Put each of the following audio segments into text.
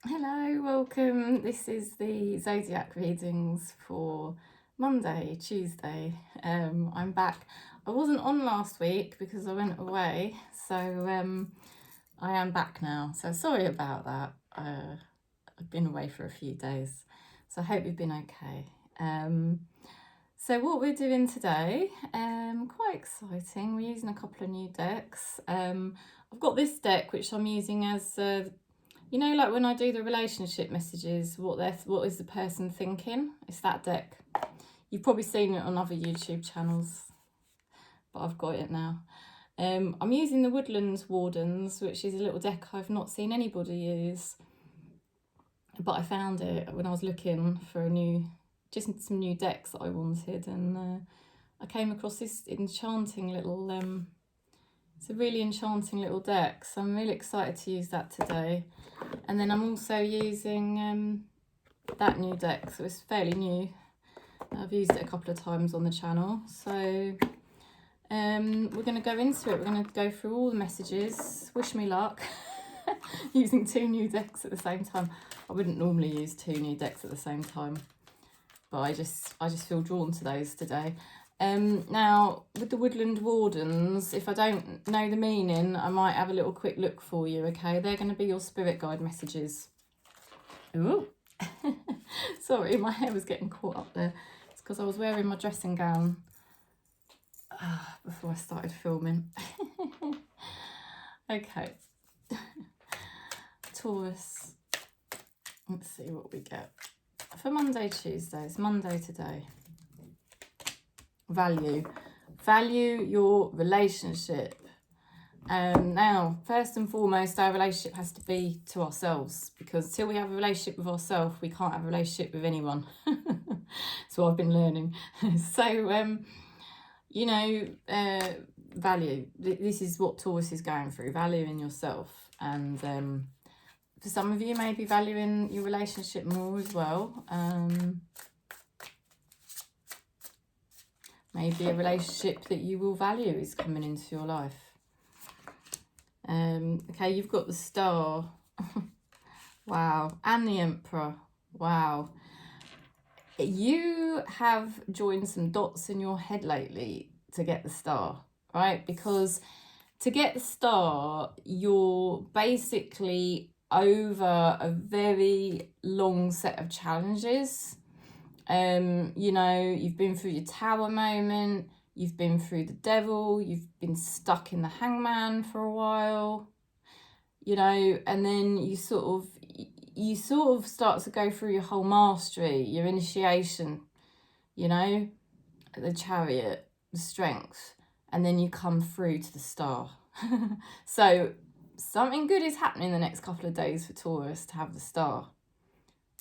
Hello, welcome. This is the Zodiac readings for Monday, Tuesday. I'm back. I wasn't on last week because I went away, so I am back now. So sorry about that. I've been away for a few days, so I hope you've been okay. So what we're doing today, quite exciting. We're using a couple of new decks. I've got this deck which I'm using as you know, like when I do the relationship messages, what is the person thinking? It's that deck. You've probably seen it on other YouTube channels, but I've got it now. I'm using the Woodlands Wardens, which is a little deck I've not seen anybody use, but I found it when I was looking for just some new decks that I wanted, and I came across this enchanting little. It's a really enchanting little deck, so I'm really excited to use that today. And then I'm also using that new deck, so it's fairly new. I've used it a couple of times on the channel. So we're going to go into it. We're going to go through all the messages. Wish me luck. Using two new decks at the same time. I wouldn't normally use two new decks at the same time, but I just feel drawn to those today. Now, with the Woodland Wardens, if I don't know the meaning, I might have a little quick look for you, okay? They're going to be your spirit guide messages. Ooh. Sorry, my hair was getting caught up there. It's because I was wearing my dressing gown before I started filming. Okay. Taurus. Let's see what we get. For Monday, Tuesday. It's Monday today. Value your relationship. Now, first and foremost, our relationship has to be to ourselves, because till we have a relationship with ourselves, we can't have a relationship with anyone. So I've been learning. So you know, value. This is what Taurus is going through, valuing yourself. And for some of you, maybe valuing your relationship more as well. Maybe a relationship that you will value is coming into your life. Okay, you've got the Star. Wow. And the Emperor. Wow. You have joined some dots in your head lately to get the Star, right? Because to get the Star, you're basically over a very long set of challenges. You know, you've been through your Tower moment, you've been through the Devil, you've been stuck in the Hangman for a while, you know, and then you sort of start to go through your whole mastery, your initiation, you know, the Chariot, the Strength, and then you come through to the Star. So something good is happening the next couple of days for Taurus to have the Star.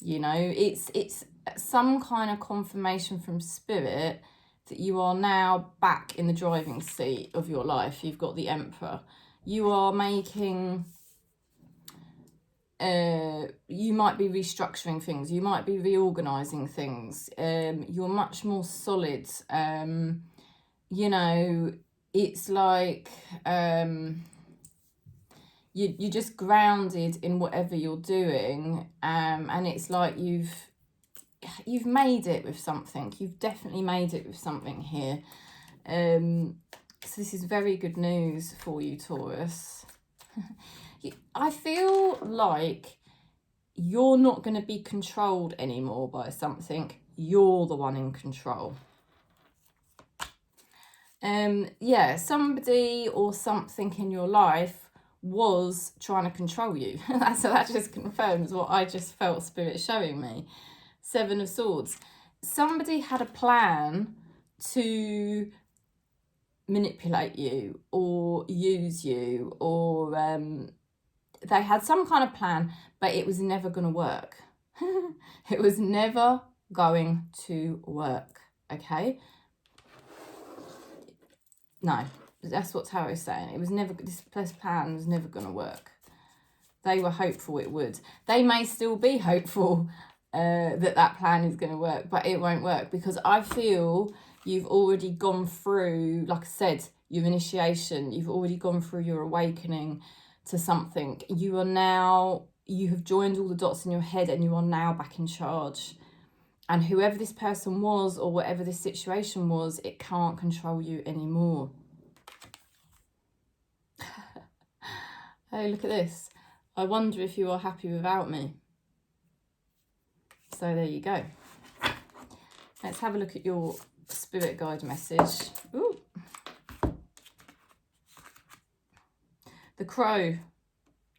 You know, it's some kind of confirmation from Spirit that you are now back in the driving seat of your life. You've got the Emperor. You are making, you might be restructuring things. You might be reorganizing things. You're much more solid. You know, it's like you're just grounded in whatever you're doing, and it's like you've made it with something. You've definitely made it with something here. So this is very good news for you, Taurus. I feel like you're not going to be controlled anymore by something. You're the one in control. Yeah, somebody or something in your life was trying to control you. So that just confirms what I just felt Spirit showing me. Seven of Swords. Somebody had a plan to manipulate you or use you, or they had some kind of plan, but it was never going to work. It was never going to work, okay? No, that's what Tarot is saying. It was never, this plan was never going to work. They were hopeful it would. They may still be hopeful that plan is going to work, but it won't work, because I feel you've already gone through, like I said, your initiation. You've already gone through your awakening to something. You are now, you have joined all the dots in your head and you are now back in charge. And whoever this person was or whatever this situation was, it can't control you anymore. Hey, look at this. I wonder if you are happy without me. So there you go. Let's have a look at your spirit guide message. Ooh. The crow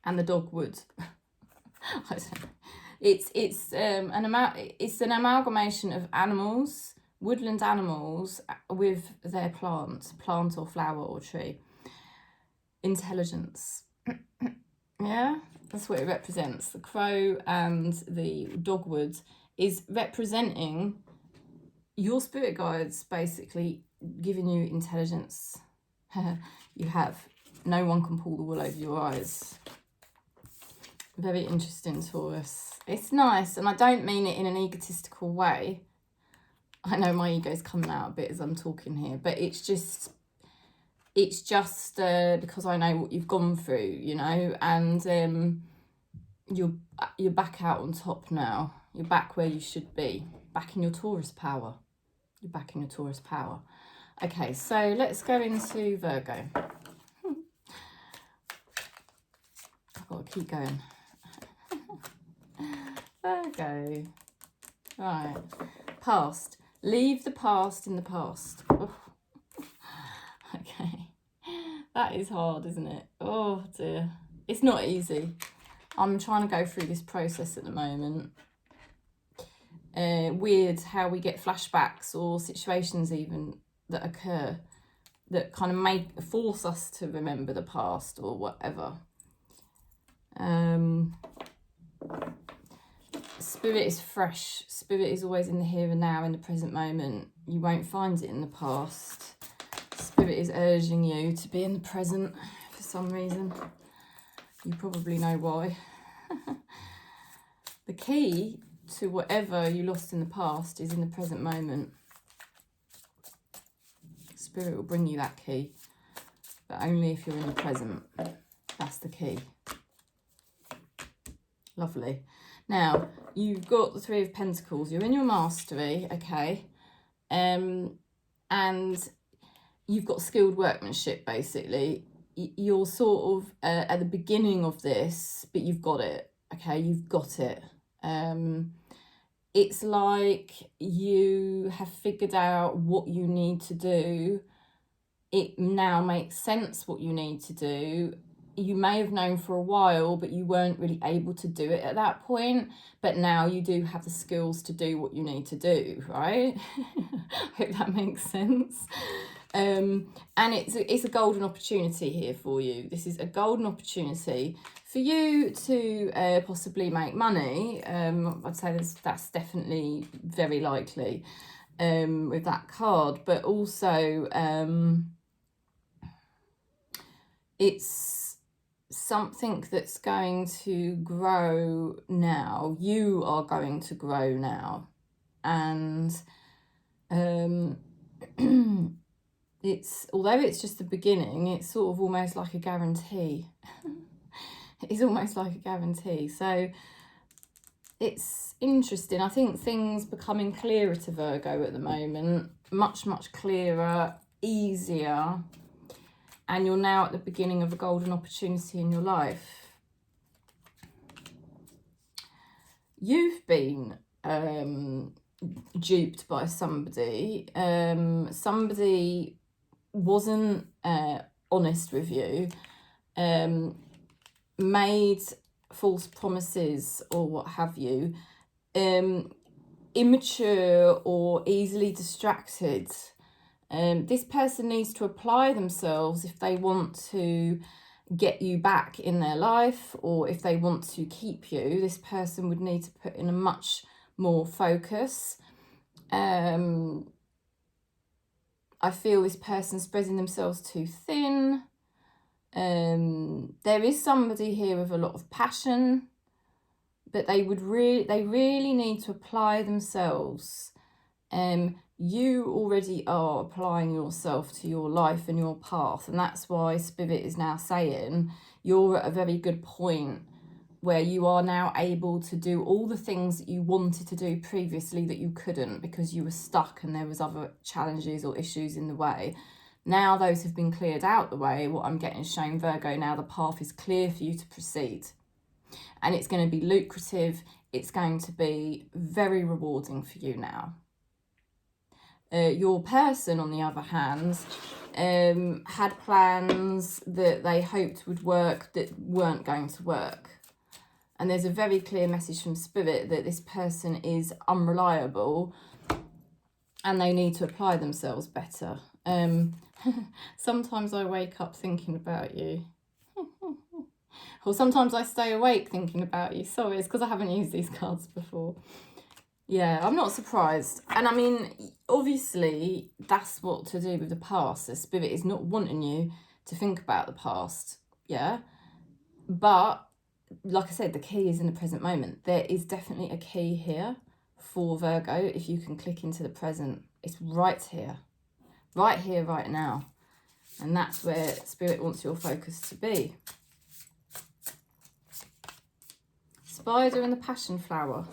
and the dogwood. It's an amalgamation of animals, woodland animals, with their plant or flower or tree. Intelligence. Yeah, that's what it represents. The crow and the dogwood is representing your spirit guides, basically giving you intelligence. You have. No one can pull the wool over your eyes. Very interesting, Taurus. It's nice, and I don't mean it in an egotistical way. I know my ego's coming out a bit as I'm talking here, but it's just because I know what you've gone through, you know, and you're back out on top now. You're back where you should be, back in your Taurus power. You're back in your Taurus power. Okay, so let's go into Virgo. I've got to keep going. Virgo. Right. Past. Leave the past in the past. Oh. Okay. That is hard, isn't it? Oh dear. It's not easy. I'm trying to go through this process at the moment. Weird how we get flashbacks or situations even that occur that kind of force us to remember the past or whatever. Spirit is fresh. Spirit is always in the here and now, in the present moment. You won't find it in the past. Spirit is urging you to be in the present for some reason. You probably know why. The key to whatever you lost in the past is in the present moment. Spirit will bring you that key, but only if you're in the present. That's the key. Lovely. Now, you've got the Three of Pentacles. You're in your mastery, okay? And you've got skilled workmanship, basically. You're sort of at the beginning of this, but you've got it, okay? You've got it. It's like you have figured out what you need to do. It now makes sense what you need to do. You may have known for a while, but you weren't really able to do it at that point. But now you do have the skills to do what you need to do, right? Hope that makes sense. And it's a golden opportunity here for you. This is a golden opportunity for you to possibly make money. I'd say that's definitely very likely with that card. But also it's something that's going to grow now. You are going to grow now. And although it's just the beginning, it's sort of almost like a guarantee. It's almost like a guarantee. So it's interesting. I think things becoming clearer to Virgo at the moment. Much, much clearer, easier. And you're now at the beginning of a golden opportunity in your life. You've been duped by somebody. Somebody wasn't honest with you. Made false promises or what have you. Immature or easily distracted. This person needs to apply themselves if they want to get you back in their life, or if they want to keep you. This person would need to put in a much more focus. I feel this person spreading themselves too thin. There is somebody here with a lot of passion, but they really need to apply themselves. You already are applying yourself to your life and your path, and that's why Spirit is now saying you're at a very good point where you are now able to do all the things that you wanted to do previously that you couldn't because you were stuck and there was other challenges or issues in the way. Now those have been cleared out the way. What I'm getting shown, Virgo, now the path is clear for you to proceed. And it's going to be lucrative. It's going to be very rewarding for you now. Your person, on the other hand, had plans that they hoped would work that weren't going to work. And there's a very clear message from Spirit that this person is unreliable and they need to apply themselves better. Sometimes I wake up thinking about you. Or sometimes I stay awake thinking about you. Sorry, it's because I haven't used these cards before. Yeah, I'm not surprised. And I mean, obviously, that's what to do with the past. The Spirit is not wanting you to think about the past. Yeah. But, like I said, the key is in the present moment. There is definitely a key here for Virgo. If you can click into the present, it's right here. Right here, right now. And that's where Spirit wants your focus to be. Spider and the passion flower.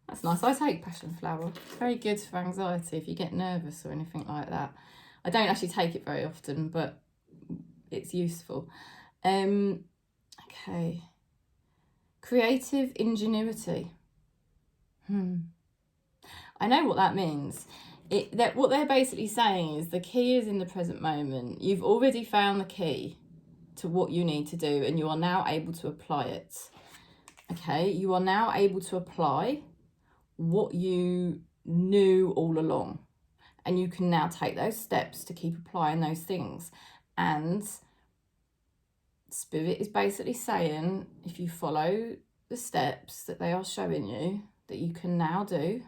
That's nice. I take passion flower. Very good for anxiety if you get nervous or anything like that. I don't actually take it very often, but it's useful. Okay. Creative ingenuity. I know what that means. What they're basically saying is the key is in the present moment. You've already found the key to what you need to do and you are now able to apply it. Okay, you are now able to apply what you knew all along. And you can now take those steps to keep applying those things. And Spirit is basically saying, if you follow the steps that they are showing you, that you can now do,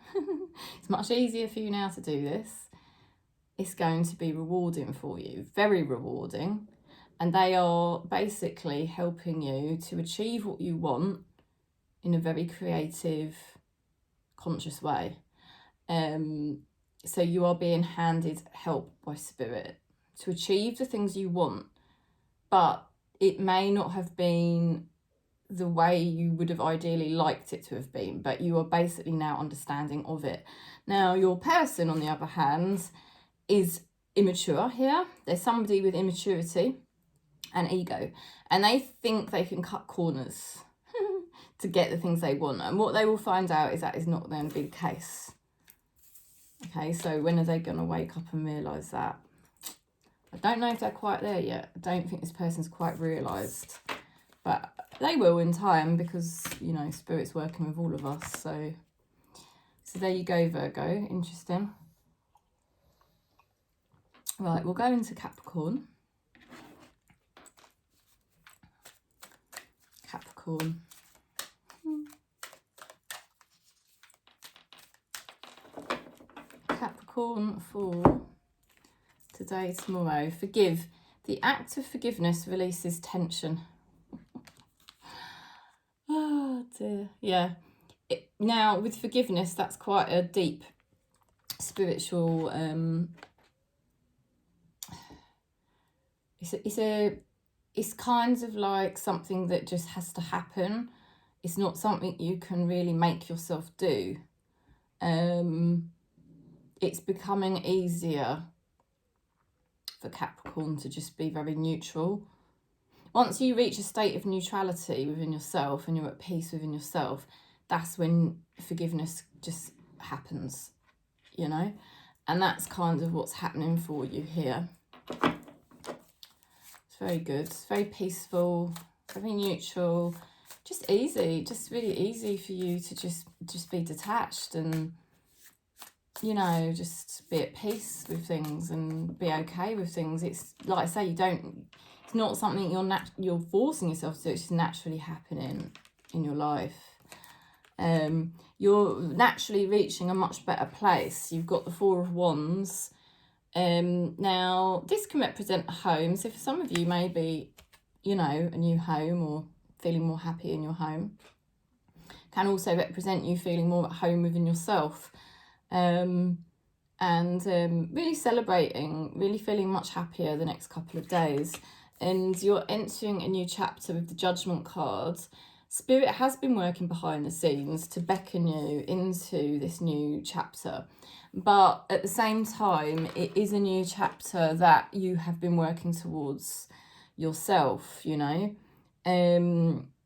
it's much easier for you now to do this. It's going to be rewarding for you, very rewarding. And they are basically helping you to achieve what you want in a very creative, conscious way. So you are being handed help by Spirit to achieve the things you want, but it may not have been the way you would have ideally liked it to have been, but you are basically now understanding of it. Now, your person, on the other hand, is immature here. There's somebody with immaturity and ego, and they think they can cut corners to get the things they want. And what they will find out is that is not going to be the case. Okay, so when are they going to wake up and realise that? I don't know if they're quite there yet. I don't think this person's quite realised. But they will in time because, you know, Spirit's working with all of us. So there you go, Virgo. Interesting. Right, we'll go into Capricorn. Capricorn. Capricorn for today, tomorrow. Forgive. The act of forgiveness releases tension. Oh dear. Yeah. Now with forgiveness, that's quite a deep spiritual. It's kind of like something that just has to happen. It's not something you can really make yourself do. It's becoming easier for Capricorn to just be very neutral. Once you reach a state of neutrality within yourself and you're at peace within yourself, that's when forgiveness just happens, you know? And that's kind of what's happening for you here. It's very good. It's very peaceful, very neutral, just easy, just really easy for you to just be detached and, you know, just be at peace with things and be okay with things. It's like I say, it's not something you're forcing yourself to do. It's just naturally happening in your life. You're naturally reaching a much better place. You've got the Four of Wands. Now, this can represent a home. So for some of you, maybe, you know, a new home or feeling more happy in your home. Can also represent you feeling more at home within yourself. And really celebrating, really feeling much happier the next couple of days. and you're entering a new chapter with the Judgment card. Spirit has been working behind the scenes to beckon you into this new chapter. But at the same time, it is a new chapter that you have been working towards yourself, you know.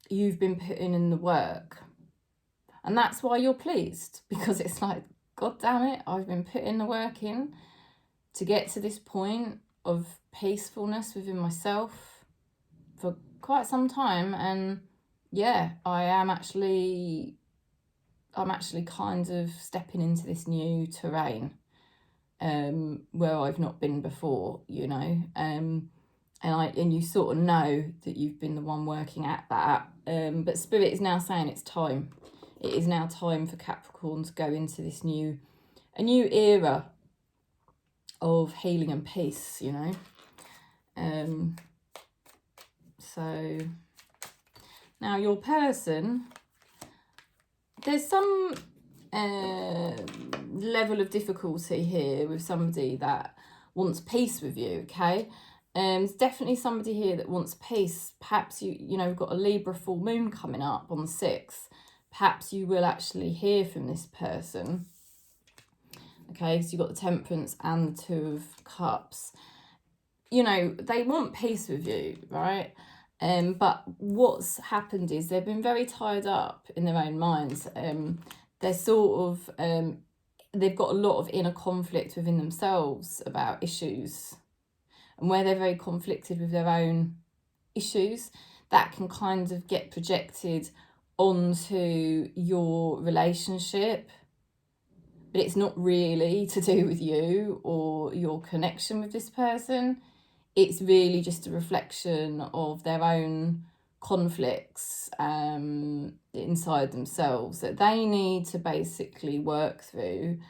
You've been putting in the work. And that's why you're pleased, because it's like, God damn it, I've been putting the work in to get to this point of peacefulness within myself for quite some time. And yeah, I'm actually kind of stepping into this new terrain where I've not been before, you know. And you sort of know that you've been the one working at that. But Spirit is now saying it's time. It is now time for Capricorn to go into this new era of healing and peace, you know. So now your person, there's some level of difficulty here with somebody that wants peace with you, okay? There's definitely somebody here that wants peace. Perhaps you know, we've got a Libra full moon coming up on the 6th. Perhaps you will actually hear from this person. Okay, so you've got the Temperance and the 2 of Cups. You know, they want peace with you, right? But what's happened is they've been very tied up in their own minds. They're sort of, they've got a lot of inner conflict within themselves about issues. And where they're very conflicted with their own issues, that can kind of get projected onto your relationship. But it's not really to do with you or your connection with this person. It's really just a reflection of their own conflicts inside themselves that they need to basically work through.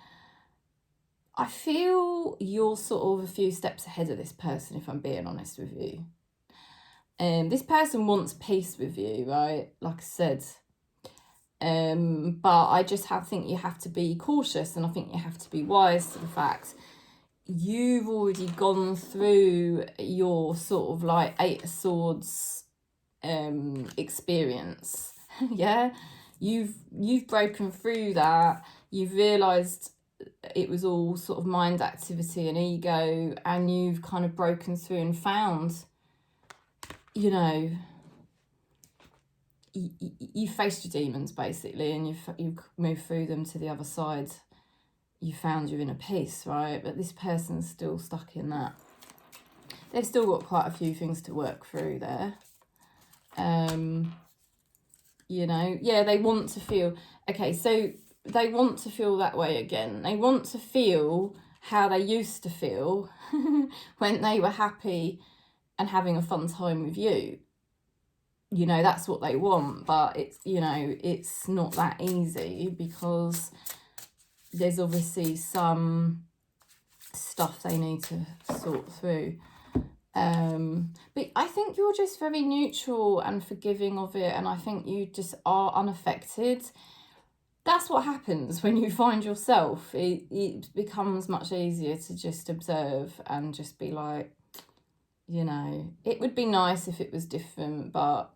I feel you're sort of a few steps ahead of this person, if I'm being honest with you. This person wants peace with you, right? Like I said. But I just think you have to be cautious, and I think you have to be wise to the fact you've already gone through your sort of like 8 of Swords experience. Yeah, you've broken through that. You've realised it was all sort of mind activity and ego, and you've kind of broken through and found, you know, you faced your demons basically, and you've moved through them to the other side. You found your inner peace, right? But this person's still stuck in that. They've still got quite a few things to work through there. You know, yeah, they want to feel, okay, so they want to feel that way again. They want to feel how they used to feel when they were happy and having a fun time with you. You know, that's what they want, but it's, you know, it's not that easy because there's obviously some stuff they need to sort through. But I think you're just very neutral and forgiving of it, and I think you just are unaffected. That's what happens when you find yourself. It becomes much easier to just observe and just be like, you know, it would be nice if it was different, but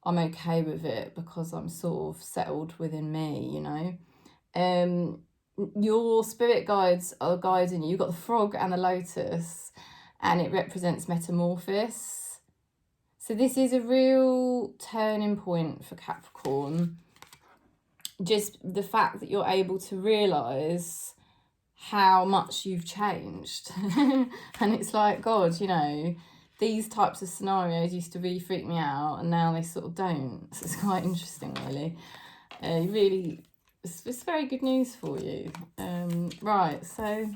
I'm okay with it because I'm sort of settled within me, you know. Your spirit guides are guiding you. You've got the frog and the lotus, and it represents metamorphosis. So this is a real turning point for Capricorn. Just the fact that you're able to realise how much you've changed. And it's like, God, you know, these types of scenarios used to really freak me out, and now they sort of don't. So it's quite interesting, really. Really, it's very good news for you. Right, so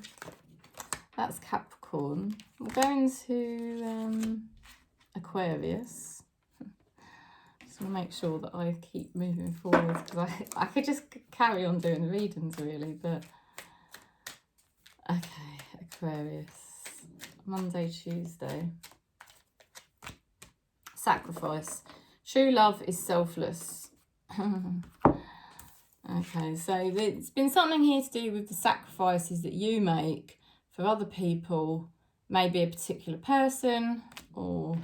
that's Capricorn. We'll go into Aquarius. Just want to make sure that I keep moving forward, because I could just carry on doing the readings, really, but okay, Aquarius. Monday, Tuesday. Sacrifice. True love is selfless. Okay, so there's been something here to do with the sacrifices that you make for other people maybe a particular person, or,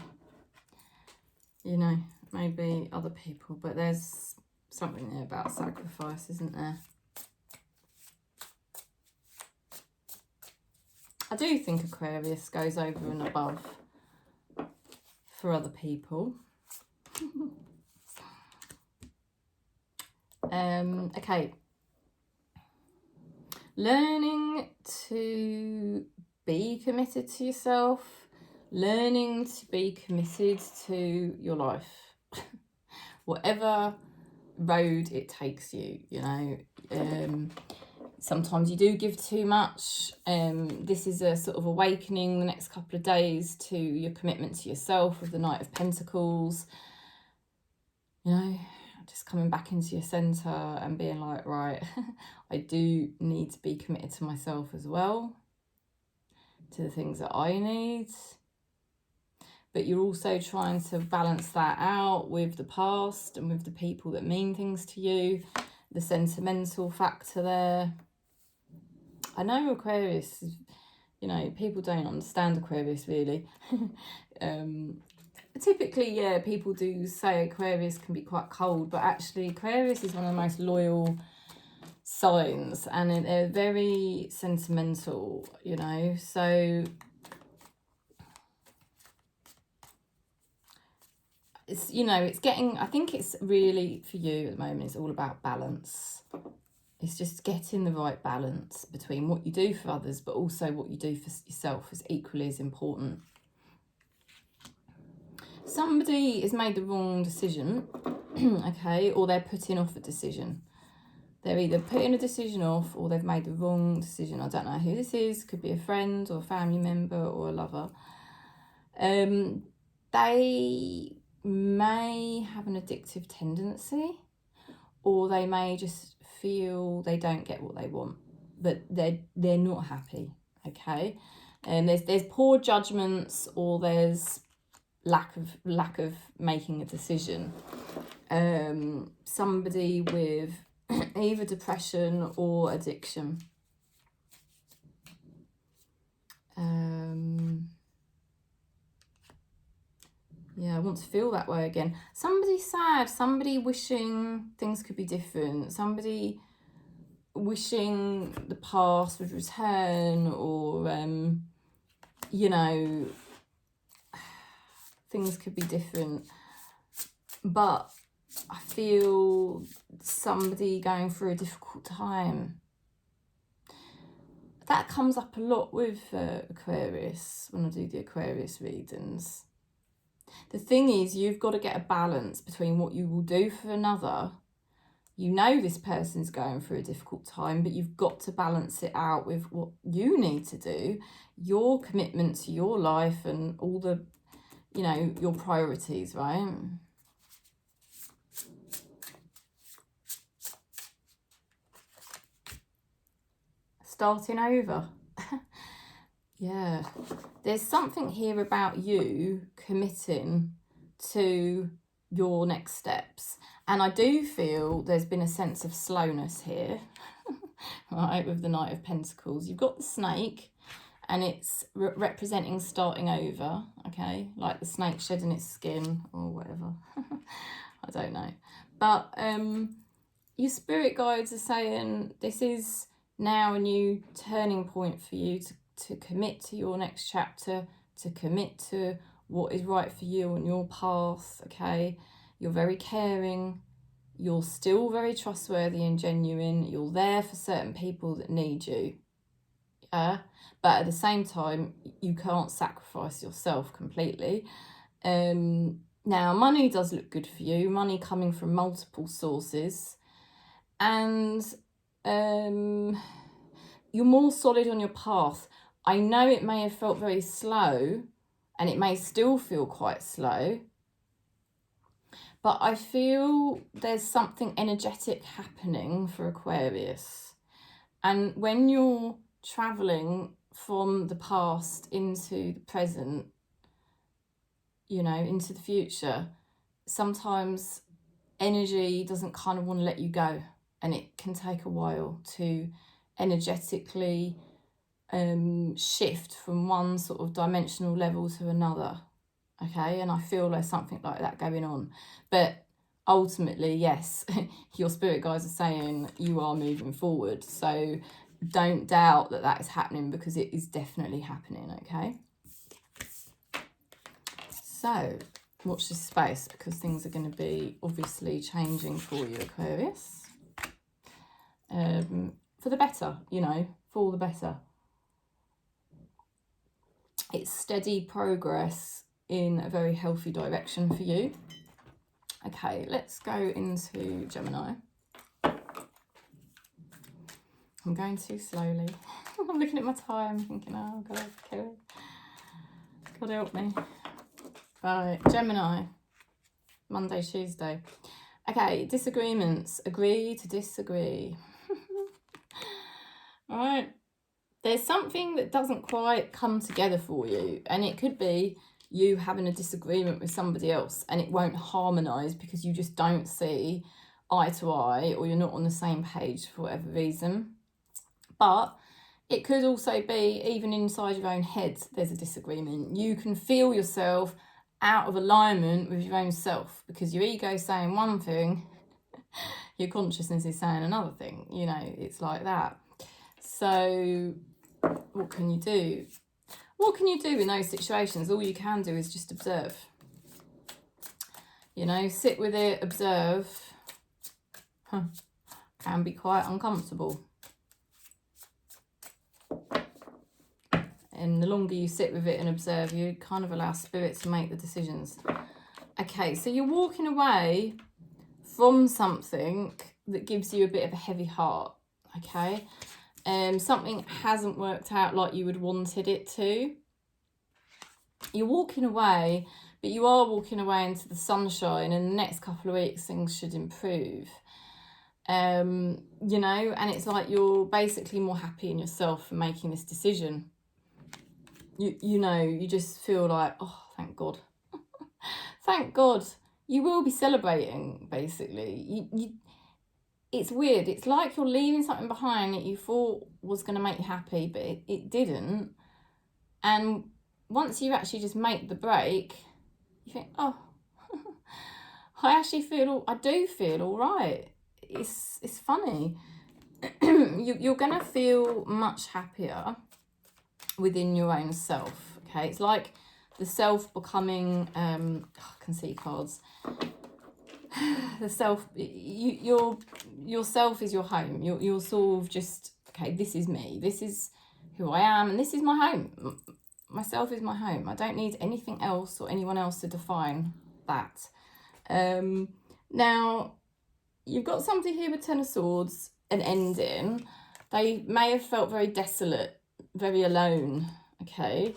you know, maybe other people, but there's something there about sacrifice, isn't there? I do think Aquarius goes over and above for other people. Okay. Learning to be committed to yourself, learning to be committed to your life, whatever road it takes you, you know. Sometimes you do give too much. This is a sort of awakening the next couple of days to your commitment to yourself with the Knight of Pentacles. You know, just coming back into your centre and being like, right, I do need to be committed to myself as well, to the things that I need. But you're also trying to balance that out with the past and with the people that mean things to you, the sentimental factor there. I know Aquarius, you know, people don't understand Aquarius really. Typically, yeah, people do say Aquarius can be quite cold, but actually Aquarius is one of the most loyal signs, and they're very sentimental, you know. So it's, you know, it's getting, I think it's really, for you at the moment, it's all about balance. It's just getting the right balance between what you do for others, but also what you do for yourself is equally as important. Somebody has made the wrong decision, okay, or they're putting off a decision. They're either putting a decision off or they've made the wrong decision. I don't know who this is. Could be a friend or a family member or a lover. They may have an addictive tendency, or they may just feel they don't get what they want, but they're not happy, okay? And there's poor judgments, or there's lack of making a decision. Somebody with either depression or addiction. Yeah, I want to feel that way again. Somebody sad, somebody wishing things could be different, somebody wishing the past would return, or, you know, things could be different. But I feel somebody going through a difficult time. That comes up a lot with Aquarius when I do the Aquarius readings. The thing is, you've got to get a balance between what you will do for another. You know this person's going through a difficult time, but you've got to balance it out with what you need to do, your commitment to your life and all the, you know, your priorities, right? Starting over. Yeah, there's something here about you committing to your next steps, and I do feel there's been a sense of slowness here. Right, with the Knight of Pentacles, you've got the snake, and it's representing starting over, okay, like the snake shedding its skin or whatever. I don't know, but your spirit guides are saying this is now a new turning point for you to commit to your next chapter, to commit to what is right for you on your path, okay? You're very caring, you're still very trustworthy and genuine, you're there for certain people that need you, yeah? But at the same time, you can't sacrifice yourself completely. Now, money does look good for you, money coming from multiple sources, and you're more solid on your path. I know it may have felt very slow, and it may still feel quite slow, but I feel there's something energetic happening for Aquarius. And when you're traveling from the past into the present, you know, into the future, sometimes energy doesn't kind of want to let you go, and it can take a while to energetically shift from one sort of dimensional level to another. Okay, and I feel there's something like that going on. But ultimately, yes, your spirit guides are saying you are moving forward. So don't doubt that that is happening, because it is definitely happening, okay? So watch this space, because things are going to be obviously changing for you, Aquarius. For the better, you know, for the better. It's steady progress in a very healthy direction for you. Okay, let's go into Gemini. I'm going too slowly. I'm looking at my time, thinking, oh, God, God help me. Right, Gemini, Monday, Tuesday. Okay, disagreements. Agree to disagree. All right. There's something that doesn't quite come together for you, and it could be you having a disagreement with somebody else and it won't harmonise because you just don't see eye to eye, or you're not on the same page for whatever reason. But it could also be even inside your own head there's a disagreement. You can feel yourself out of alignment with your own self, because your ego is saying one thing, your consciousness is saying another thing. You know, it's like that. So what can you do? What can you do in those situations? All you can do is just observe. You know, sit with it, observe. Can be quite uncomfortable. And the longer you sit with it and observe, you kind of allow spirit to make the decisions. Okay, so you're walking away from something that gives you a bit of a heavy heart, okay? Something hasn't worked out like you would wanted it to. You're walking away, but you are walking away into the sunshine, and the next couple of weeks things should improve. You know, and it's like you're basically more happy in yourself for making this decision. You know, you just feel like, oh, thank God. Thank God. You will be celebrating, basically. It's weird. It's like you're leaving something behind that you thought was going to make you happy, but it didn't. And once you actually just make the break, you think, oh, I do feel all right. It's funny. You're going to feel much happier within your own self, okay? It's like the self becoming, I can see cards. The self, your self is your home. You're sort of just, okay, this is me. This is who I am, and this is my home. Myself is my home. I don't need anything else or anyone else to define that. Now, you've got somebody here with Ten of Swords, an ending. They may have felt very desolate, very alone, okay?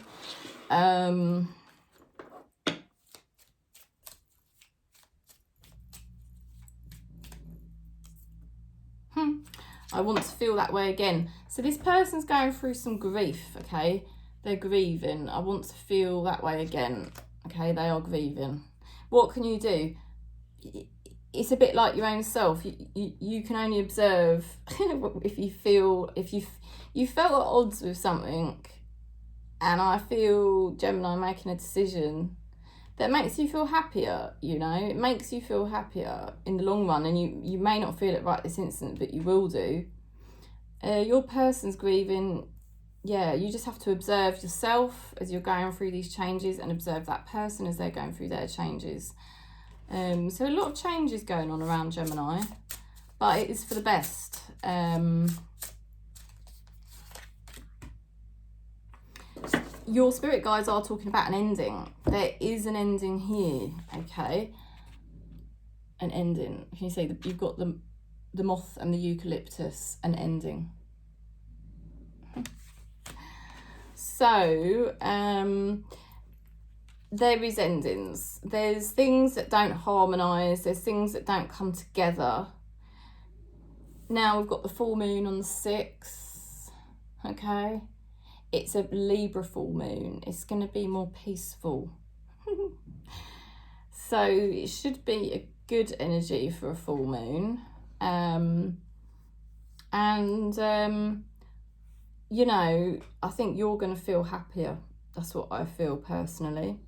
I want to feel that way again. So this person's going through some grief, okay? They're grieving. I want to feel that way again, okay? They are grieving. What can you do? It's a bit like your own self. You can only observe if you feel, if you felt at odds with something, and I feel Gemini making a decision that makes you feel happier, you know, it makes you feel happier in the long run, and you may not feel it right this instant, but you will do. Your person's grieving. Yeah, you just have to observe yourself as you're going through these changes, and observe that person as they're going through their changes. So a lot of changes going on around Gemini, but it is for the best. Your spirit guides are talking about an ending. There is an ending here, okay? An ending. Can you see that you've got the moth and the eucalyptus, an ending. So, there is endings. There's things that don't harmonise. There's things that don't come together. Now we've got the full moon on the 6th, okay? It's a Libra full moon. It's going to be more peaceful. So it should be a good energy for a full moon. you know, I think you're going to feel happier. That's what I feel personally.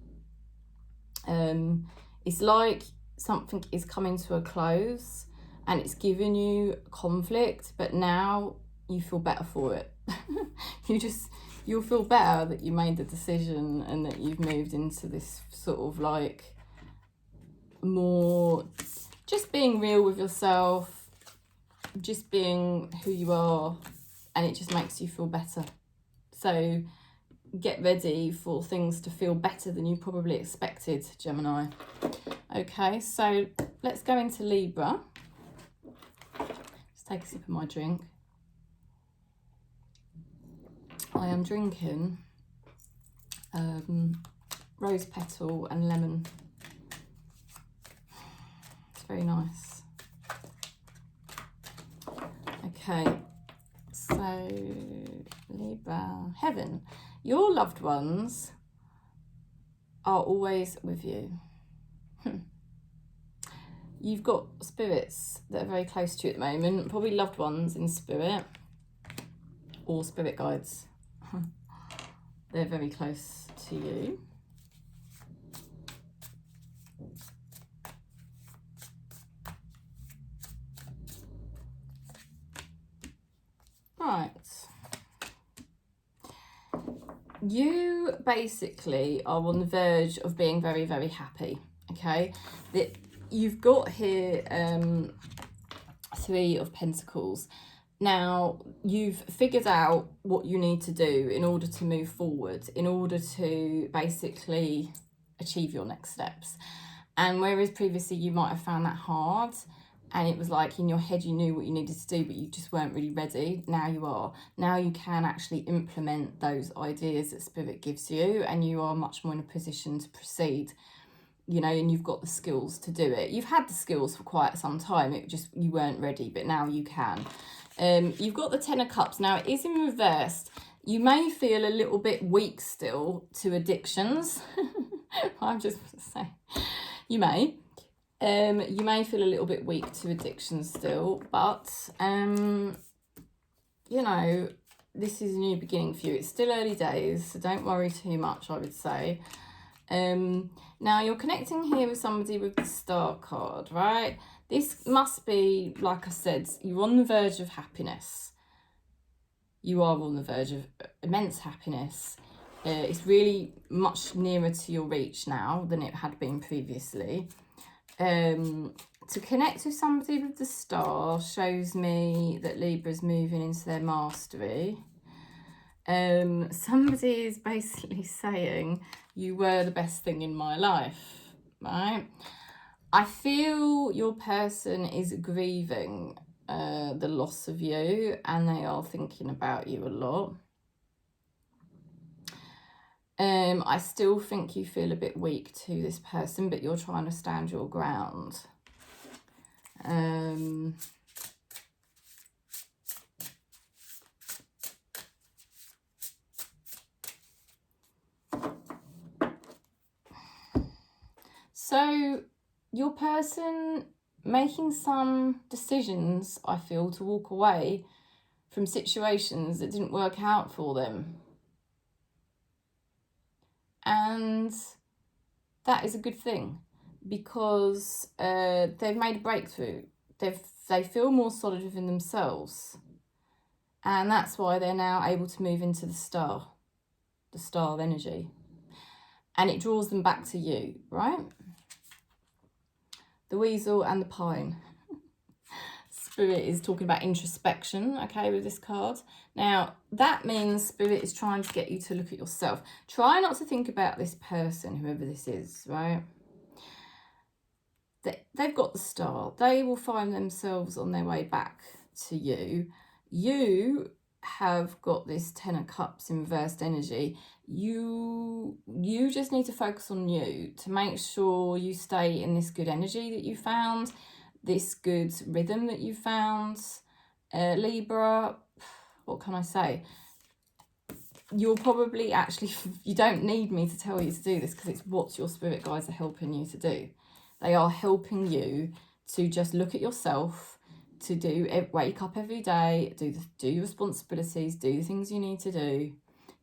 It's like something is coming to a close and it's given you conflict, but now you feel better for it. You'll feel better that you made the decision and that you've moved into this sort of like more just being real with yourself, just being who you are, and it just makes you feel better. So get ready for things to feel better than you probably expected, Gemini. Okay, so let's go into Libra. Let's take a sip of my drink. I am drinking rose petal and lemon. It's very nice. Okay, so Libra, heaven. Your loved ones are always with you. You've got spirits that are very close to you at the moment, probably loved ones in spirit or spirit guides. They're very close to you. Right. You basically are on the verge of being very, very happy, okay? You've got here 3 of Pentacles. Now, you've figured out what you need to do in order to move forward, in order to basically achieve your next steps. And whereas previously you might have found that hard, and it was like in your head you knew what you needed to do, but you just weren't really ready, now you are. Now you can actually implement those ideas that Spirit gives you, and you are much more in a position to proceed, you know, and you've got the skills to do it. You've had the skills for quite some time, it just, you weren't ready, but now you can. You've got the 10 of Cups. Now, it is in reverse. You may feel a little bit weak still to addictions. I'm just saying, you may. You may feel a little bit weak to addiction still, but, you know, this is a new beginning for you. It's still early days, so don't worry too much, I would say. Now, you're connecting here with somebody with the Star card, right? This must be, like I said, you're on the verge of happiness. You are on the verge of immense happiness. It's really much nearer to your reach now than it had been previously. To connect with somebody with the Star shows me that Libra's moving into their mastery. Somebody is basically saying, you were the best thing in my life, right? I feel your person is grieving the loss of you, and they are thinking about you a lot. I still think you feel a bit weak to this person, but you're trying to stand your ground. So your person making some decisions, I feel, to walk away from situations that didn't work out for them. And that is a good thing, because they've made a breakthrough. They feel more solid within themselves. And that's why they're now able to move into the star energy. And it draws them back to you, right? The weasel and the pine. Spirit is talking about introspection, okay, with this card. Now, that means Spirit is trying to get you to look at yourself. Try not to think about this person, whoever this is, right? They've got the star. They will find themselves on their way back to you. You have got this 10 of Cups in reversed energy. You just need to focus on you to make sure you stay in this good energy that you found, this good rhythm that you found. Libra, what can I say? You're probably actually, you don't need me to tell you to do this, because it's what your spirit guides are helping you to do. They are helping you to just look at yourself, to do, wake up every day, do your responsibilities, do the things you need to do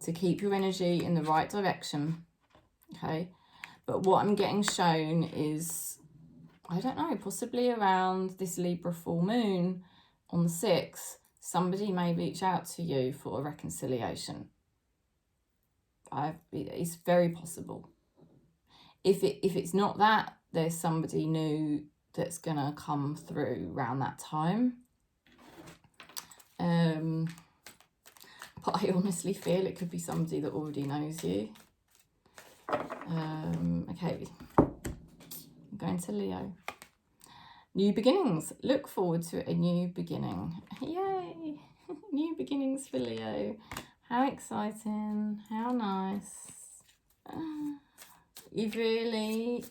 to keep your energy in the right direction, okay? But what I'm getting shown is, I don't know, possibly around this Libra full moon on the 6th, somebody may reach out to you for a reconciliation. It's very possible. If it's not that, there's somebody new that's gonna come through around that time. But I honestly feel it could be somebody that already knows you. Okay, I'm going to Leo. New beginnings. Look forward to a new beginning. Yay! New beginnings for Leo. How exciting. How nice. You've really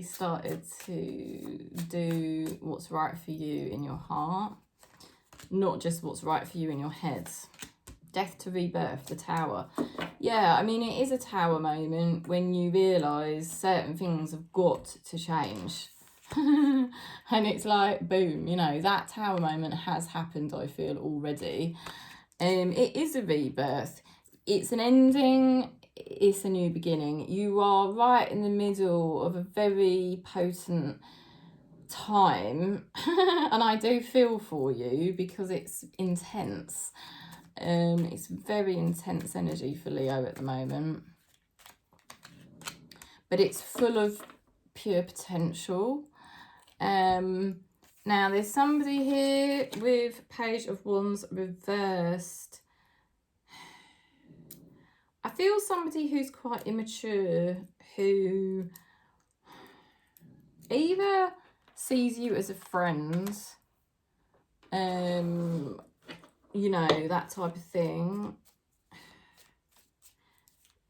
started to do what's right for you in your heart, not just what's right for you in your head. Death to rebirth, the Tower. Yeah, I mean, it is a Tower moment when you realise certain things have got to change. And it's like, boom, you know, that Tower moment has happened, I feel, already. It is a rebirth. It's an ending. It's a new beginning. You are right in the middle of a very potent time. And I do feel for you because it's intense. It's very intense energy for Leo at the moment. But it's full of pure potential. Now, there's somebody here with Page of Wands reversed. I feel somebody who's quite immature, who either sees you as a friend, you know, that type of thing.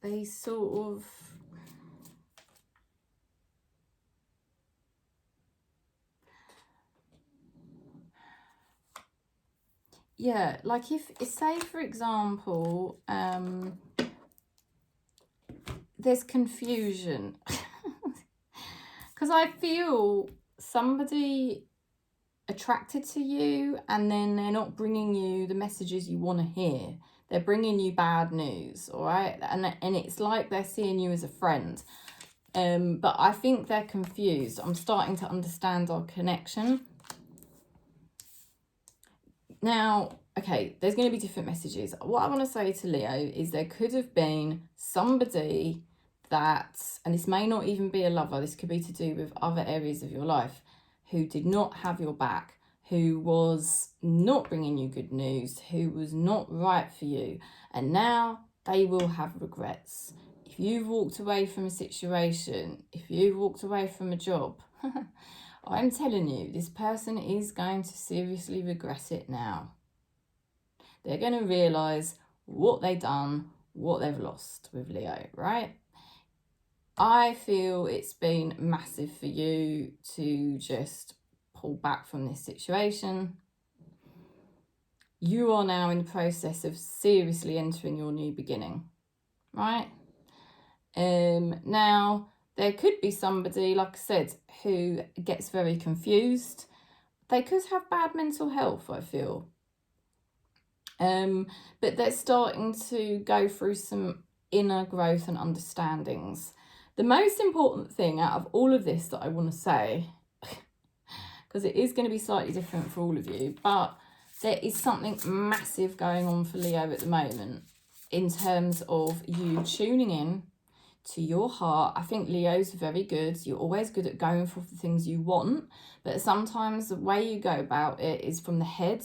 They sort of... Yeah, like if say, for example, there's confusion. Because I feel somebody attracted to you and then they're not bringing you the messages you want to hear. They're bringing you bad news, all right? And it's like they're seeing you as a friend. But I think they're confused. I'm starting to understand our connection. Now, okay, there's going to be different messages. What I want to say to Leo is there could have been somebody that, and this may not even be a lover, this could be to do with other areas of your life, who did not have your back, who was not bringing you good news, who was not right for you. And now they will have regrets. If you've walked away from a situation, if you've walked away from a job, I'm telling you, this person is going to seriously regret it now. They're going to realise what they've done, what they've lost with Leo, right? I feel it's been massive for you to just pull back from this situation. You are now in the process of seriously entering your new beginning, right? Now, there could be somebody, like I said, who gets very confused. They could have bad mental health, I feel. But they're starting to go through some inner growth and understandings. The most important thing out of all of this that I want to say, because it is going to be slightly different for all of you, but there is something massive going on for Leo at the moment in terms of you tuning in to your heart. I think Leo's very good. You're always good at going for the things you want, but sometimes the way you go about it is from the head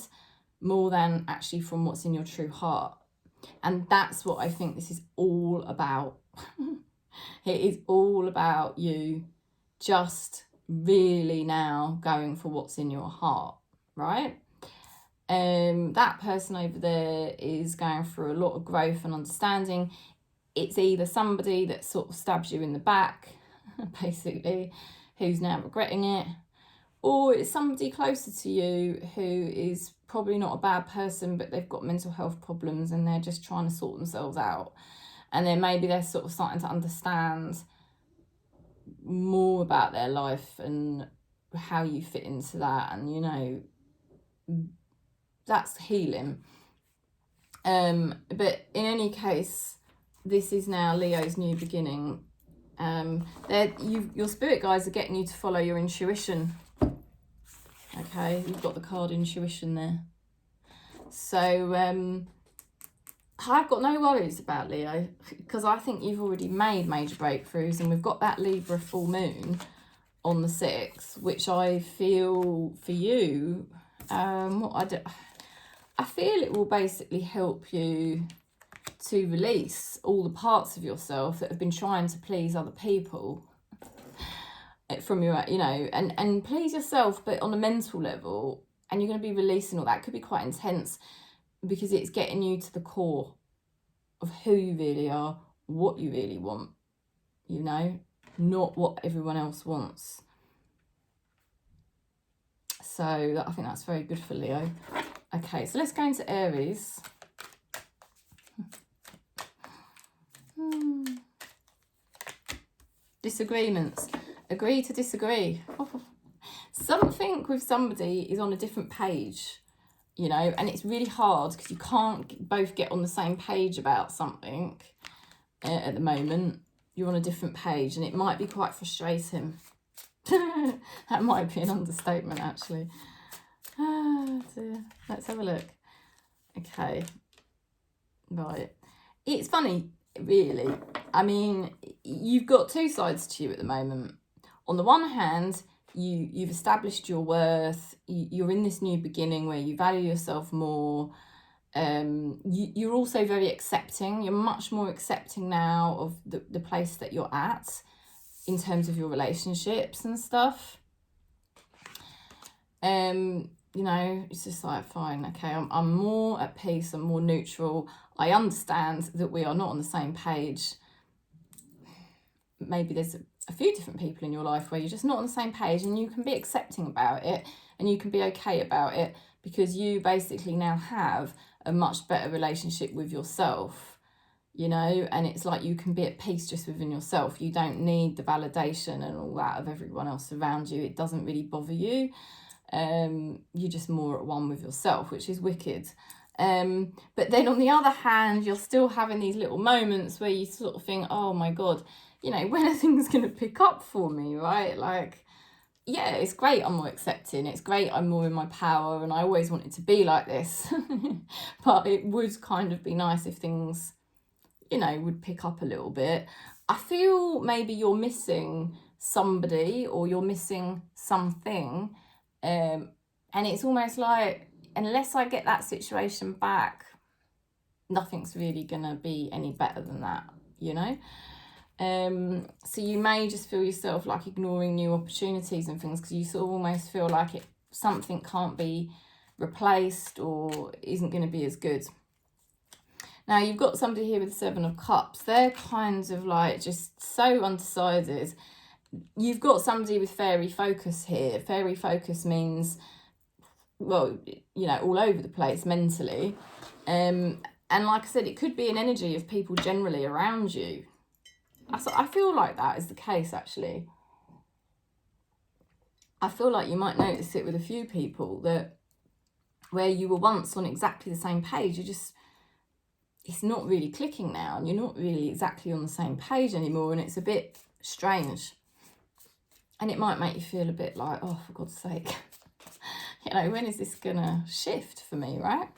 more than actually from what's in your true heart. And that's what I think this is all about. It is all about you just really now going for what's in your heart, right? That person over there is going through a lot of growth and understanding. It's either somebody that sort of stabs you in the back, basically, who's now regretting it, or it's somebody closer to you who is probably not a bad person, but they've got mental health problems and they're just trying to sort themselves out. And then maybe they're sort of starting to understand more about their life and how you fit into that, and you know, that's healing. But in any case, this is now Leo's new beginning. Your spirit guides are getting you to follow your intuition. Okay, you've got the card intuition there. So I've got no worries about Leo, because I think you've already made major breakthroughs, and we've got that Libra full moon on the 6th, which I feel for you, I feel it will basically help you to release all the parts of yourself that have been trying to please other people from your, you know, and please yourself, but on a mental level. And you're going to be releasing all that. It could be quite intense, because it's getting you to the core of who you really are, what you really want, you know, not what everyone else wants. So I think that's very good for Leo. Okay, so let's go into Aries. Disagreements. Agree to disagree. Something with somebody is on a different page, you know, and it's really hard because you can't both get on the same page about something at the moment. You're on a different page, and it might be quite frustrating. That might be an understatement, actually. Oh dear. Let's have a look. Okay. Right. It's funny, really. I mean, you've got two sides to you at the moment. On the one hand, you've established your worth. You're in this new beginning where you value yourself more. You're also very accepting. You're much more accepting now of the place that you're at in terms of your relationships and stuff. You know, it's just like, fine, okay, I'm more at peace, I'm more neutral. I understand that we are not on the same page. Maybe there's a few different people in your life where you're just not on the same page, and you can be accepting about it, and you can be okay about it, because you basically now have a much better relationship with yourself, you know, and it's like you can be at peace just within yourself. You don't need the validation and all that of everyone else around you. It doesn't really bother you. You're just more at one with yourself, which is wicked. But then on the other hand, you're still having these little moments where you sort of think, oh my God, you know, when are things going to pick up for me, right? Like, yeah, it's great I'm more accepting. It's great I'm more in my power, and I always wanted to be like this. But it would kind of be nice if things, you know, would pick up a little bit. I feel maybe you're missing somebody, or you're missing something. And it's almost like, unless I get that situation back, nothing's really gonna be any better than that, you know. So you may just feel yourself like ignoring new opportunities and things, because you sort of almost feel like something can't be replaced or isn't going to be as good. Now you've got somebody here with the 7 of Cups. They're kind of like just so undecided. You've got somebody with fairy focus here. Fairy focus means, well, you know, all over the place mentally. And like I said, it could be an energy of people generally around you. I feel like that is the case, actually. I feel like you might notice it with a few people, that where you were once on exactly the same page, it's not really clicking now, and you're not really exactly on the same page anymore, and it's a bit strange. And it might make you feel a bit like, oh, for God's sake, you know, when is this gonna shift for me, right?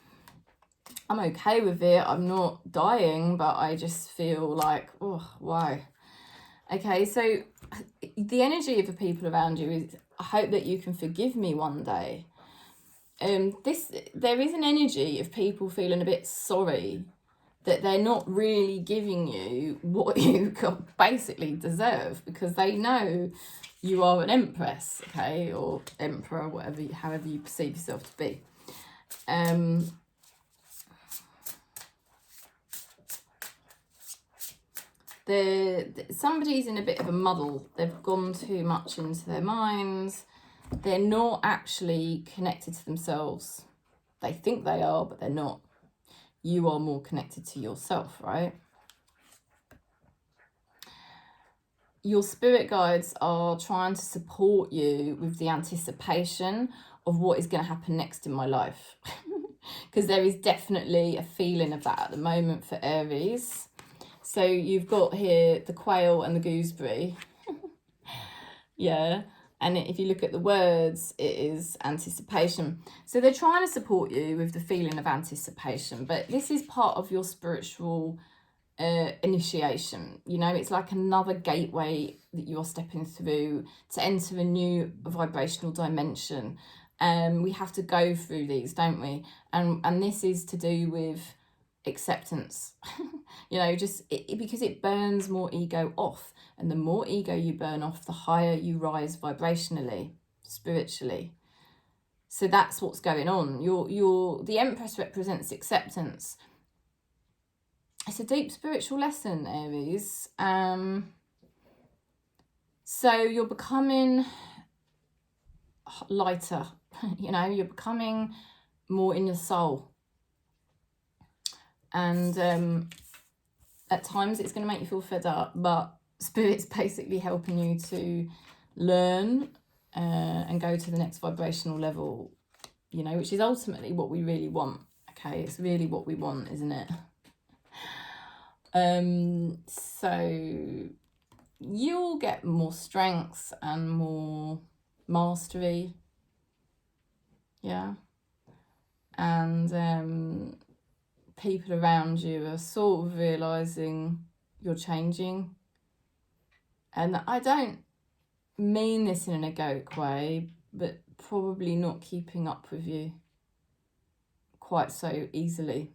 I'm okay with it. I'm not dying, but I just feel like, oh, why? Okay, so the energy of the people around you is, I hope that you can forgive me one day. There is an energy of people feeling a bit sorry that they're not really giving you what you basically deserve, because they know you are an empress, okay, or emperor, whatever, however you perceive yourself to be. Somebody's in a bit of a muddle. They've gone too much into their minds. They're not actually connected to themselves. They think they are, but they're not. You are more connected to yourself, right? your spirit guides are trying to support you with the anticipation of what is going to happen next in my life. Because there is definitely a feeling of that at the moment for Aries. So you've got here the quail and the gooseberry. Yeah. And if you look at the words, it is anticipation. So they're trying to support you with the feeling of anticipation. But this is part of your spiritual initiation. You know, it's like another gateway that you are stepping through to enter a new vibrational dimension. We have to go through these, don't we? And this is to do with acceptance. You know, just because it burns more ego off, and the more ego you burn off, the higher you rise vibrationally, spiritually. So that's what's going on. The Empress represents acceptance. It's a deep spiritual lesson, Aries. So you're becoming lighter. You know, you're becoming more in your soul. And at times it's going to make you feel fed up, but Spirit's basically helping you to learn and go to the next vibrational level, you know, which is ultimately what we really want. Okay, it's really what we want, isn't it? So you'll get more strength and more mastery. Yeah. And people around you are sort of realizing you're changing. And I don't mean this in an egoic way, but probably not keeping up with you quite so easily.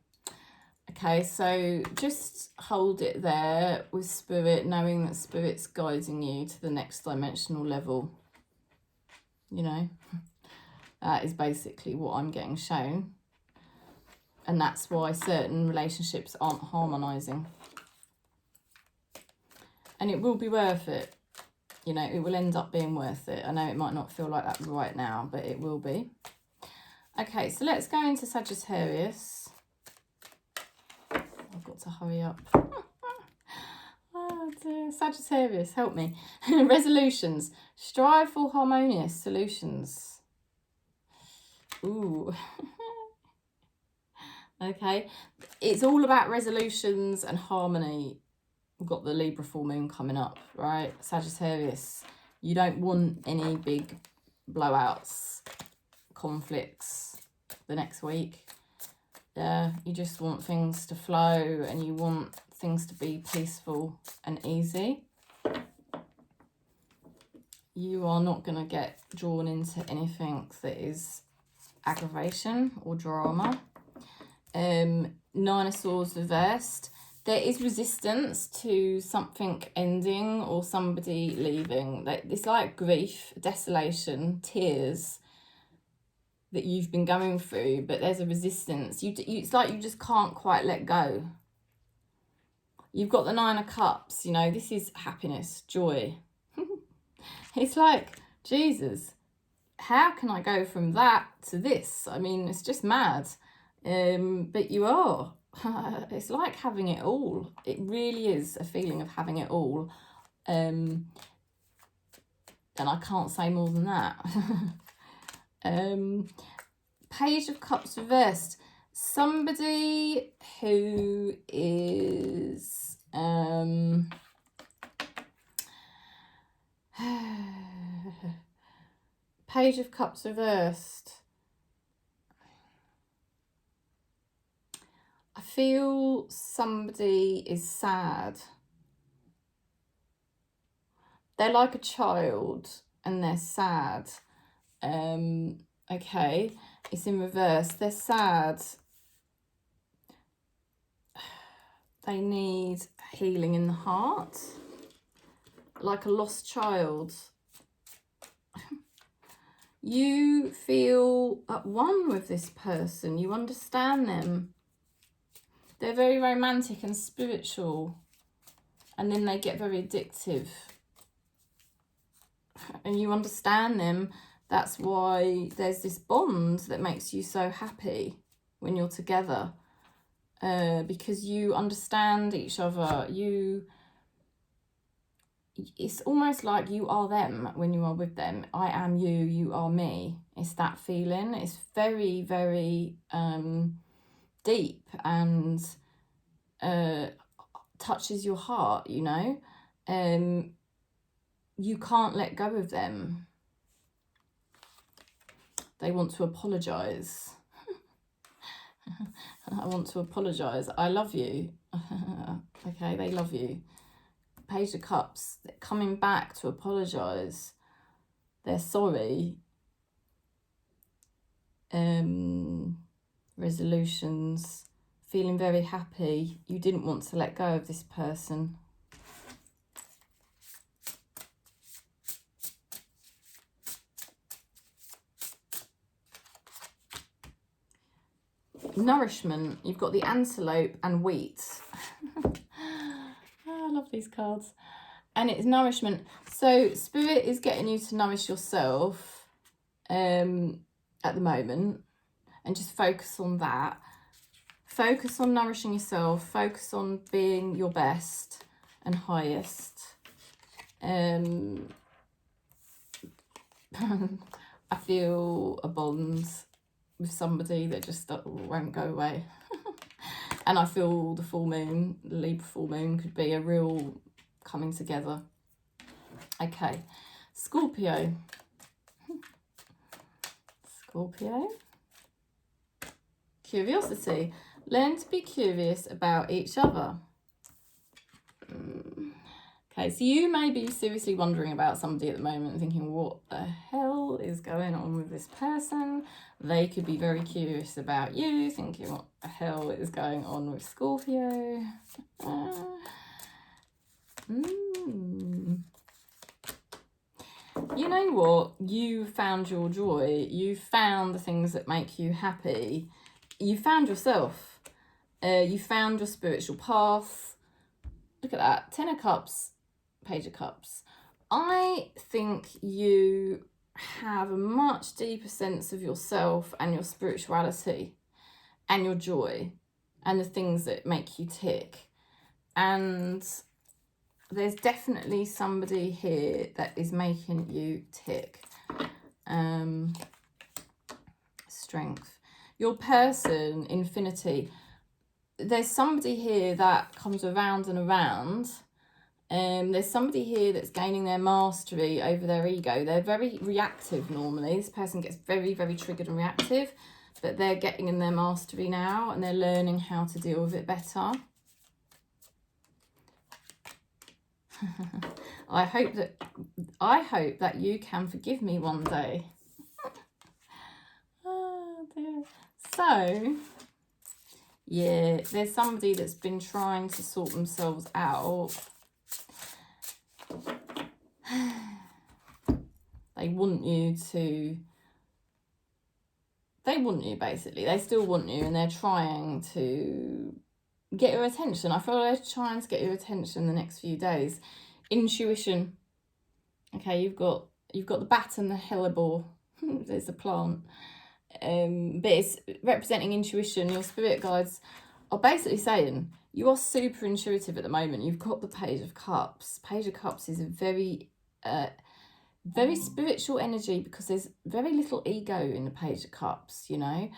Okay, so just hold it there with Spirit, knowing that Spirit's guiding you to the next dimensional level. You know, that is basically what I'm getting shown. And that's why certain relationships aren't harmonizing. And it will be worth it. You know, it will end up being worth it. I know it might not feel like that right now, but it will be. Okay, so let's go into Sagittarius. I've got to hurry up. Oh dear. Sagittarius, help me. Resolutions. Strive for harmonious solutions. Ooh. Okay. It's all about resolutions and harmony. We've got the Libra full moon coming up, right? Sagittarius, you don't want any big blowouts, conflicts the next week. Yeah, you just want things to flow and you want things to be peaceful and easy. You are not going to get drawn into anything that is aggravation or drama. Nine of Swords reversed. There is resistance to something ending or somebody leaving. It's like grief, desolation, tears that you've been going through, but there's a resistance. It's like you just can't quite let go. You've got the Nine of Cups, you know, this is happiness, joy. It's like, Jesus, how can I go from that to this? I mean, it's just mad. But you are. It's like having it all. It really is a feeling of having it all. And I can't say more than that. Page of Cups reversed. Somebody who is Page of Cups reversed. I feel somebody is sad. They're like a child and they're sad. Okay, it's in reverse. They're sad. They need healing in the heart. Like a lost child. You feel at one with this person. You understand them. They're very romantic and spiritual. And then they get very addictive. And you understand them. That's why there's this bond that makes you so happy when you're together. Because you understand each other. it's almost like you are them when you are with them. I am you, you are me. It's that feeling. It's very, very deep and touches your heart, you know. You can't let go of them. They want to apologise. I want to apologise. I love you. Okay, they love you. Page of Cups, they're coming back to apologise. They're sorry. Resolutions. Feeling very happy. You didn't want to let go of this person. Nourishment. You've got the antelope and wheat. I love these cards. And it's nourishment. So Spirit is getting you to nourish yourself at the moment. And just focus on that. Focus on nourishing yourself. Focus on being your best and highest. I feel a bond with somebody that just won't go away. And I feel the full moon, the Libra full moon, could be a real coming together. Okay, Scorpio. Scorpio. Curiosity. Learn to be curious about each other. Okay, so you may be seriously wondering about somebody at the moment and thinking, what the hell is going on with this person? They could be very curious about you, thinking, what the hell is going on with Scorpio? You know what? You found your joy. You found the things that make you happy. You found yourself. You found your spiritual path. Look at that. 10 of Cups, Page of Cups. I think you have a much deeper sense of yourself and your spirituality and your joy and the things that make you tick. And there's definitely somebody here that is making you tick. Strength. Your person, Infinity. There's somebody here that comes around and around. There's somebody here that's gaining their mastery over their ego. They're very reactive normally. This person gets very, very triggered and reactive, but they're getting in their mastery now and they're learning how to deal with it better. I hope that you can forgive me one day. Oh dear. So yeah, there's somebody that's been trying to sort themselves out. They want you basically. They still want you and they're trying to get your attention. I feel like they're trying to get your attention the next few days. Intuition. Okay, you've got the bat and the hellebore. There's a plant. But it's representing intuition. Your spirit guides are basically saying you are super intuitive at the moment. You've got the Page of Cups. Page of Cups is a very very spiritual energy because there's very little ego in the Page of Cups, you know.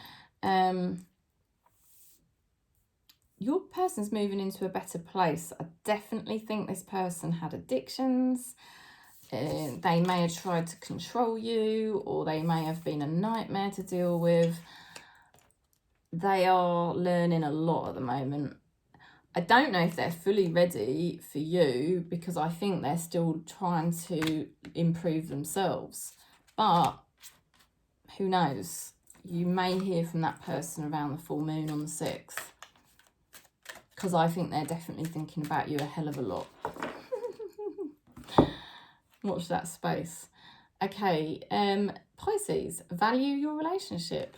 Your person's moving into a better place. I definitely think this person had addictions. They may have tried to control you, or they may have been a nightmare to deal with. They are learning a lot at the moment. I don't know if they're fully ready for you because I think they're still trying to improve themselves. But who knows? You may hear from that person around the full moon on the 6th. Because I think they're definitely thinking about you a hell of a lot. Watch that space. Okay, Pisces, value your relationship.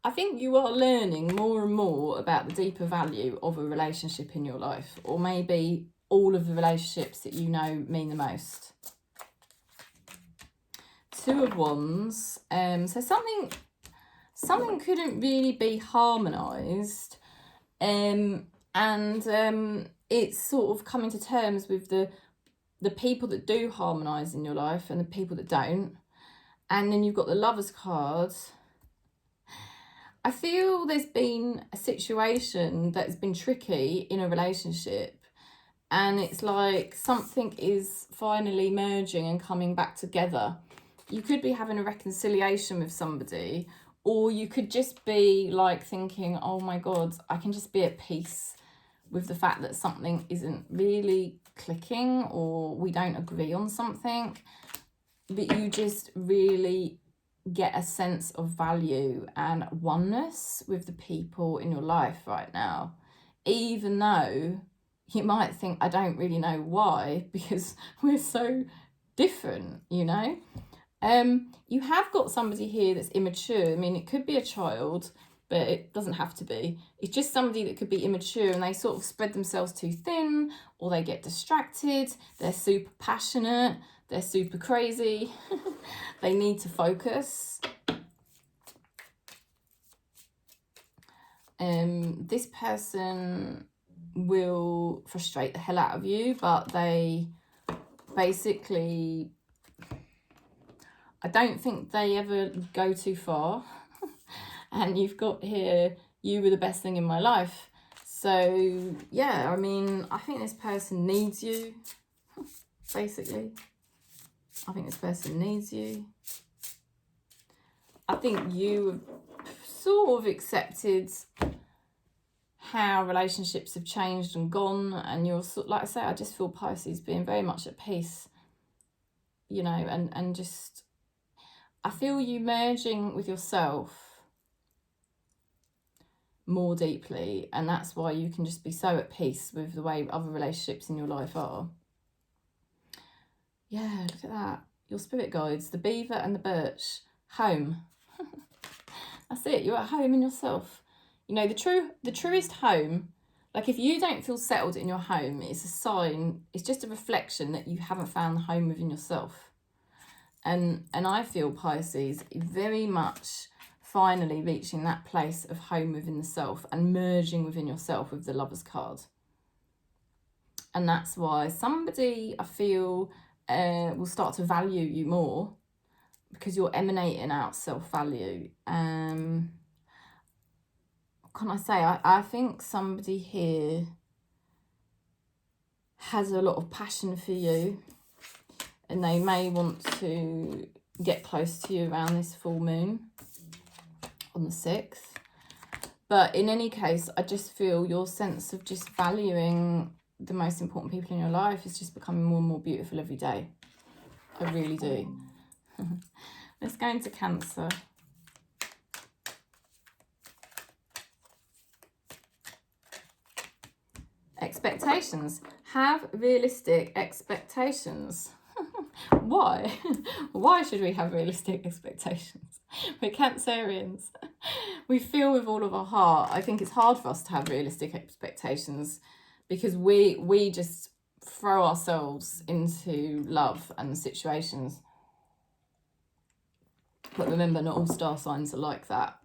I think you are learning more and more about the deeper value of a relationship in your life, or maybe all of the relationships that you know mean the most. 2 of Wands. So something couldn't really be harmonised, and it's sort of coming to terms with the the people that do harmonise in your life and the people that don't. And then you've got the Lovers card. I feel there's been a situation that's been tricky in a relationship, and it's like something is finally merging and coming back together. You could be having a reconciliation with somebody, or you could just be like thinking, oh my God, I can just be at peace with the fact that something isn't really clicking, or we don't agree on something, but you just really get a sense of value and oneness with the people in your life right now, even though you might think, I don't really know why, because we're so different, you know. You have got somebody here that's immature. I mean, it could be a child, but it doesn't have to be. It's just somebody that could be immature, and they sort of spread themselves too thin, or they get distracted. They're super passionate. They're super crazy. They need to focus. This person will frustrate the hell out of you, but they basically, I don't think they ever go too far. And you've got here, you were the best thing in my life. So yeah, I mean, I think this person needs you, basically. I think this person needs you. I think you have sort of accepted how relationships have changed and gone, and you're sort, like I say, I just feel Pisces being very much at peace, you know, and just, I feel you merging with yourself more deeply, and that's why you can just be so at peace with the way other relationships in your life are. Yeah, look at that. Your spirit guides, the beaver and the birch, home. That's it, you're at home in yourself. You know, the truest home, like if you don't feel settled in your home, it's a sign, it's just a reflection that you haven't found the home within yourself. And I feel Pisces very much finally reaching that place of home within the self and merging within yourself with the Lovers card. And that's why somebody, I feel, will start to value you more, because you're emanating out self-value. What can I say? I think somebody here has a lot of passion for you, and they may want to get close to you around this full moon on the 6th. But in any case, I just feel your sense of just valuing the most important people in your life is just becoming more and more beautiful every day. I really do. Let's go into Cancer. Expectations. Have realistic expectations. Why? Why should we have realistic expectations? We're Cancerians. We feel with all of our heart. I think it's hard for us to have realistic expectations because we just throw ourselves into love and situations. But remember, not all star signs are like that,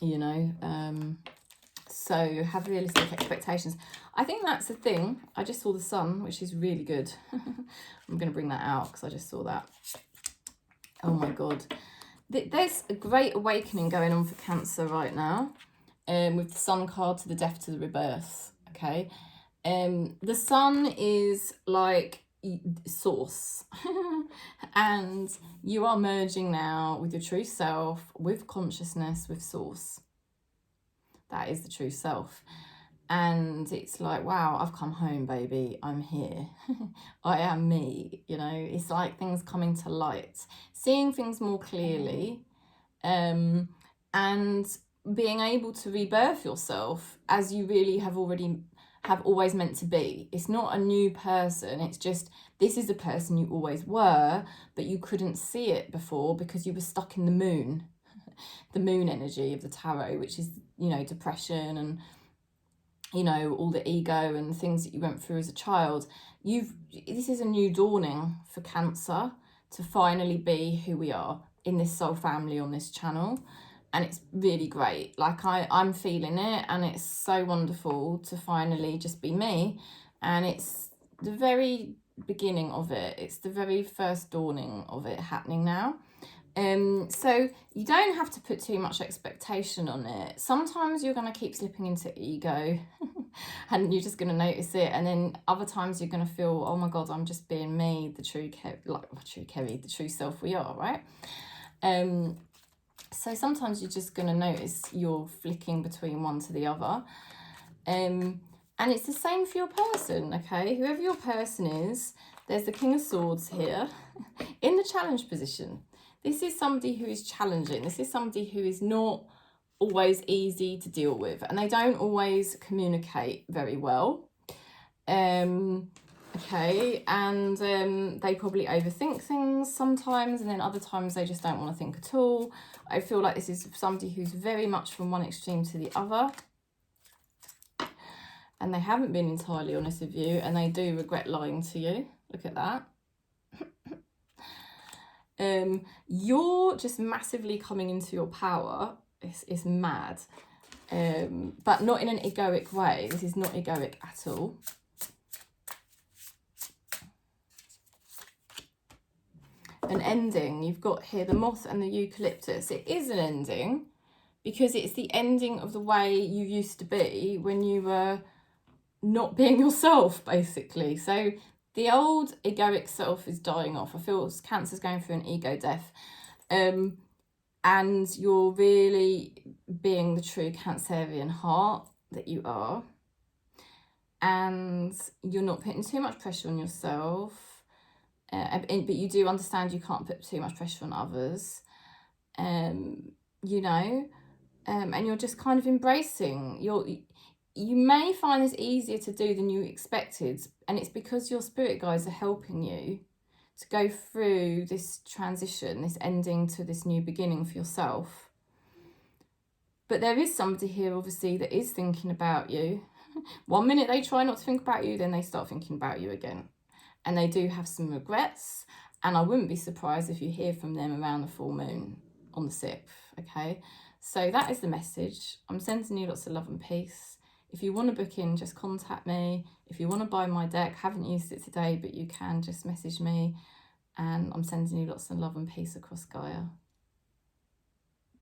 you know. So have realistic expectations. I think that's the thing. I just saw the sun, which is really good. I'm going to bring that out because I just saw that. Oh my God. There's a great awakening going on for Cancer right now, with the sun card to the death to the rebirth, okay? The sun is like source and you are merging now with your true self, with consciousness, with source. That is the true self. And it's like, wow, I've come home, baby. I'm here. I am me, you know. It's like things coming to light, seeing things more clearly, and being able to rebirth yourself as you really have always meant to be. It's not a new person. It's just, this is the person you always were, but you couldn't see it before because you were stuck in the moon. The moon energy of the tarot, which is, you know, depression and, you know, all the ego and things that you went through as a child. This is a new dawning for Cancer to finally be who we are in this soul family on this channel. And it's really great. Like I'm feeling it, and it's so wonderful to finally just be me. And it's the very beginning of it. It's the very first dawning of it happening now. So you don't have to put too much expectation on it. Sometimes you're going to keep slipping into ego and you're just going to notice it. And then other times you're going to feel, oh my God, I'm just being me, the true Kerry, the true self we are, right? So sometimes you're just going to notice you're flicking between one to the other. And it's the same for your person, okay? Whoever your person is, there's the King of Swords here in the challenge position. This is somebody who is challenging. This is somebody who is not always easy to deal with, and they don't always communicate very well. Okay, and they probably overthink things sometimes, and then other times they just don't want to think at all. I feel like this is somebody who's very much from one extreme to the other, and they haven't been entirely honest with you, and they do regret lying to you. Look at that. You're just massively coming into your power. It's mad, but not in an egoic way. This is not egoic at all. An ending. You've got here the moth and the eucalyptus. It is an ending because it's the ending of the way you used to be when you were not being yourself, basically. So the old egoic self is dying off. I feel Cancer's going through an ego death. And you're really being the true Cancerian heart that you are. And you're not putting too much pressure on yourself. But you do understand you can't put too much pressure on others. You know. And you're just kind of embracing. You may find this easier to do than you expected, and it's because your spirit guides are helping you to go through this transition, this ending to this new beginning for yourself. But there is somebody here, obviously, that is thinking about you. One minute they try not to think about you, then they start thinking about you again. And they do have some regrets, and I wouldn't be surprised if you hear from them around the full moon on the 6th, okay? So that is the message. I'm sending you lots of love and peace. If you want to book in, just contact me. If you want to buy my deck, haven't used it today, but you can just message me. And I'm sending you lots of love and peace across Gaia.